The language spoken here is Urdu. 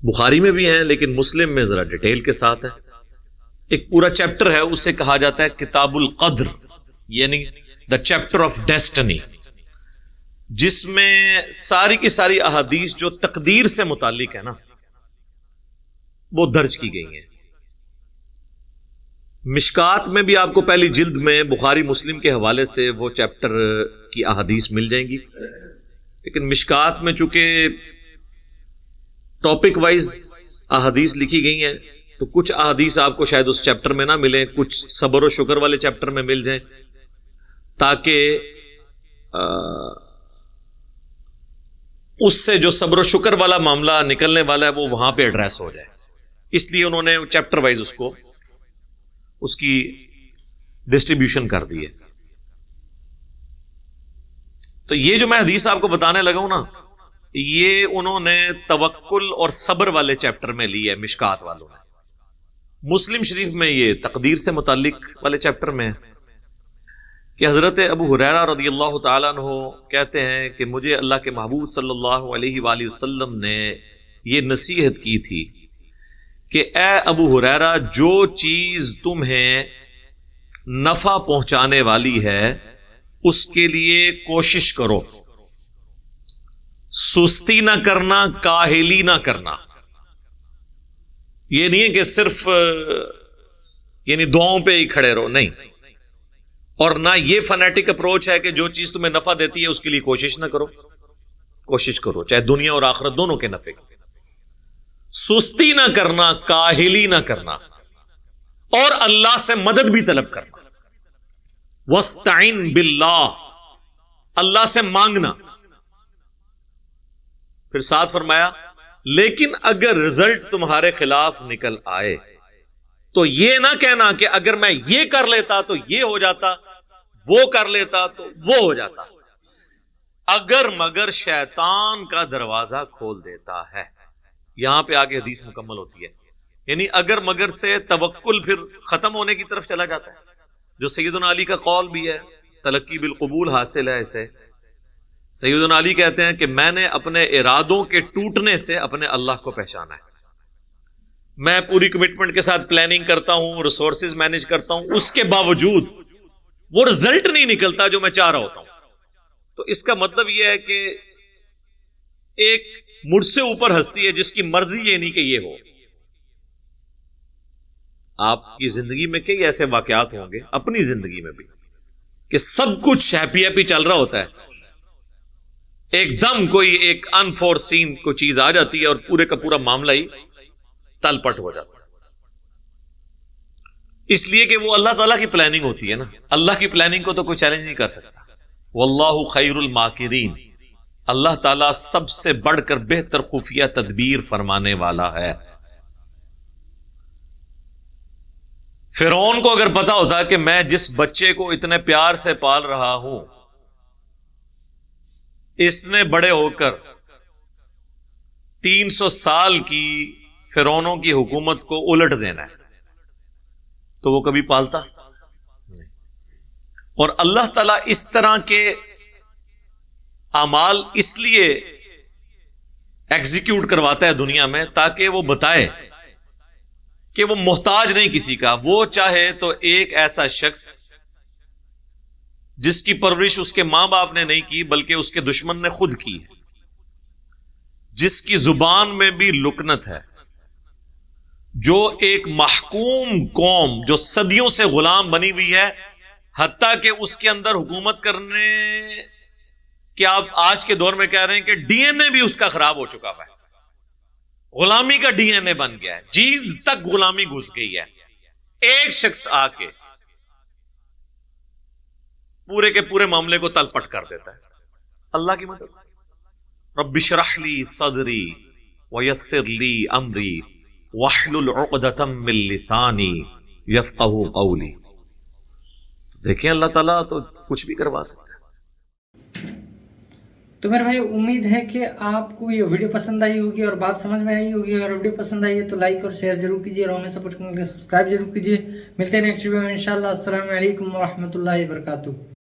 بخاری میں بھی ہیں لیکن مسلم میں ذرا ڈیٹیل کے ساتھ ہے. ایک پورا چیپٹر ہے, اسے کہا جاتا ہے کتاب القدر, یعنی دا چیپٹر آف ڈیسٹنی, جس میں ساری کی ساری احادیث جو تقدیر سے متعلق ہے نا وہ درج کی گئی ہیں. مشکات میں بھی آپ کو پہلی جلد میں بخاری مسلم کے حوالے سے وہ چیپٹر کی احادیث مل جائیں گی, لیکن مشکات میں چونکہ ٹاپک وائز احادیث لکھی گئی ہیں تو کچھ احادیث آپ کو شاید اس چیپٹر میں نہ ملیں, کچھ صبر و شکر والے چیپٹر میں مل جائیں, تاکہ اس سے جو صبر و شکر والا معاملہ نکلنے والا ہے وہ وہاں پہ ایڈریس ہو جائے. اس لیے انہوں نے چیپٹر وائز اس کی ڈسٹریبیوشن کر دی ہے. تو یہ جو میں حدیث آپ کو بتانے لگا ہوں نا, یہ انہوں نے توکل اور صبر والے چیپٹر میں لی ہے مشکات والوں نے. مسلم شریف میں یہ تقدیر سے متعلق والے چیپٹر میں ہے کہ حضرت ابو ہریرہ رضی اللہ تعالیٰ عنہ کہتے ہیں کہ مجھے اللہ کے محبوب صلی اللہ علیہ وآلہ وسلم نے یہ نصیحت کی تھی کہ اے ابو ہریرہ, جو چیز تمہیں نفع پہنچانے والی ہے اس کے لیے کوشش کرو, سستی نہ کرنا, کاہلی نہ کرنا. یہ نہیں ہے کہ صرف یعنی دعاؤں پہ ہی کھڑے رہو, نہیں. اور نہ یہ فنیٹک اپروچ ہے کہ جو چیز تمہیں نفع دیتی ہے اس کے لیے کوشش نہ کرو. کوشش کرو چاہے دنیا اور آخرت دونوں کے نفع. سستی نہ کرنا, کاہلی نہ کرنا, اور اللہ سے مدد بھی طلب کرنا. وَاسْتَعِنْ بِاللَّهِ, اللہ سے مانگنا. پھر ساتھ فرمایا لیکن اگر رزلٹ تمہارے خلاف نکل آئے تو یہ نہ کہنا کہ اگر میں یہ کر لیتا تو یہ ہو جاتا, وہ کر لیتا تو وہ ہو جاتا. اگر مگر شیطان کا دروازہ کھول دیتا ہے. یہاں پہ آگے حدیث مکمل ہوتی ہے, یعنی اگر مگر سے توکل پھر ختم ہونے کی طرف چلا جاتا ہے, جو سیدنا علی کا قول بھی ہے, تلقی بالقبول حاصل ہے اسے. سیدنا علی کہتے ہیں کہ میں نے اپنے ارادوں کے ٹوٹنے سے اپنے اللہ کو پہچانا ہے. میں پوری کمٹمنٹ کے ساتھ پلاننگ کرتا ہوں, ریسورسز مینج کرتا ہوں, اس کے باوجود وہ رزلٹ نہیں نکلتا جو میں چاہ رہا ہوتا ہوں. تو اس کا مطلب یہ ہے کہ ایک مجھ سے اوپر ہستی ہے جس کی مرضی یہ نہیں کہ یہ ہو. آپ کی زندگی میں کئی ایسے واقعات ہوں گے, اپنی زندگی میں بھی, کہ سب کچھ ہیپی ہیپی چل رہا ہوتا ہے, ایک دم کوئی ایک انفورسین کوئی چیز آ جاتی ہے اور پورے کا پورا معاملہ ہی تل پٹ ہو جاتا ہے. اس لیے کہ وہ اللہ تعالیٰ کی پلاننگ ہوتی ہے نا, اللہ کی پلاننگ کو تو کوئی چیلنج نہیں کر سکتا. واللہ خیر الماکرین, اللہ تعالیٰ سب سے بڑھ کر بہتر خفیہ تدبیر فرمانے والا ہے. فرعون کو اگر پتا ہوتا کہ میں جس بچے کو اتنے پیار سے پال رہا ہوں اس نے بڑے ہو کر 300 سال کی فرعونوں کی حکومت کو الٹ دینا ہے, تو وہ کبھی پالتا نہیں. اور اللہ تعالیٰ اس طرح کے اعمال اس لیے ایگزیکیوٹ کرواتا ہے دنیا میں تاکہ وہ بتائے کہ وہ محتاج نہیں کسی کا. وہ چاہے تو ایک ایسا شخص جس کی پرورش اس کے ماں باپ نے نہیں کی بلکہ اس کے دشمن نے خود کی ہے, جس کی زبان میں بھی لکنت ہے, جو ایک محکوم قوم جو صدیوں سے غلام بنی ہوئی ہے, حتیٰ کہ اس کے اندر حکومت کرنے کہ آپ آج کے دور میں کہہ رہے ہیں کہ ڈی این اے بھی اس کا خراب ہو چکا ہے, غلامی کا ڈی این اے بن گیا ہے, جینز تک غلامی گھس گئی ہے. ایک شخص آ کے پورے کے پورے معاملے کو تل پٹ کر دیتا ہے اللہ کی مدد سے. رب اشرح لی صدری ویسر لی امری واحلل عقدۃ من لسانی یفقہوا قولی. دیکھیں اللہ تعالیٰ تو کچھ بھی کروا سکتا ہے. تو میرے بھائی امید ہے کہ آپ کو یہ ویڈیو پسند آئی ہوگی اور بات سمجھ میں آئی ہوگی. اگر ویڈیو پسند آئی ہے تو لائک اور شیئر ضرور کیجیے اور ہمیں سپورٹ کرنے کے لیے سبسکرائب ضرور کیجیے. ملتے ہیں نیکسٹ ویڈیو میں انشاءاللہ. السلام علیکم ورحمۃ اللہ وبرکاتہ.